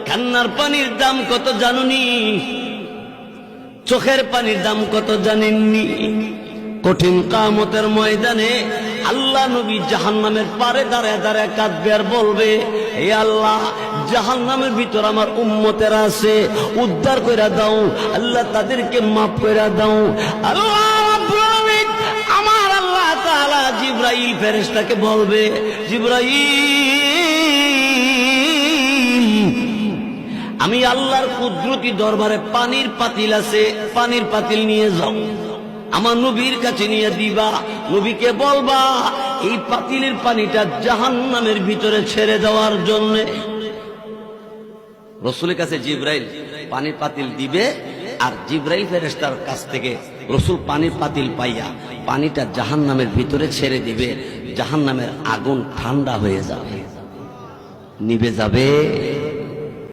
কান্নার পানির দাম কত জানুনি? চোখের পানির দাম কত জানেননি? কঠিন কিয়ামতের ময়দানে আল্লাহ নবী জাহান্নামের পারে দাঁড়ায় দাঁড়ায় কাঁদবে আর বলবে, হে আল্লাহ, জাহান্নামের ভিতর আমার উম্মতেরা আছে, উদ্ধার কইরা দাও আল্লাহ, তাদেরকে মাফ কইরা দাও। আল্লাহ রাব্বুল আলামিন, আমার আল্লাহ তাআলা জিবরাইল ফেরেশতাকে বলবে, জিবরাইল, আমি আল্লাহর কুদরতি দরবারে পানির পাতিল আছে, পানির পাতিল নিয়ে যাও, আমার নবীর কাছে নিয়ে দিবা। নবীকে বলবা এই পাতিলের পানিটা জাহান্নামের ভিতরে ছেড়ে দেওয়ার জন্য। রসুলের কাছে জিবরাইল পানির পাতিল দিবে, আর জিবরাইল ফেরেশতার কাছ থেকে রসুল পানির পাতিল পাইয়া পানিটা জাহান্নামের ভিতরে ছেড়ে দিবে। জাহান্নামের আগুন ঠান্ডা হয়ে যাবে, নিভে যাবে।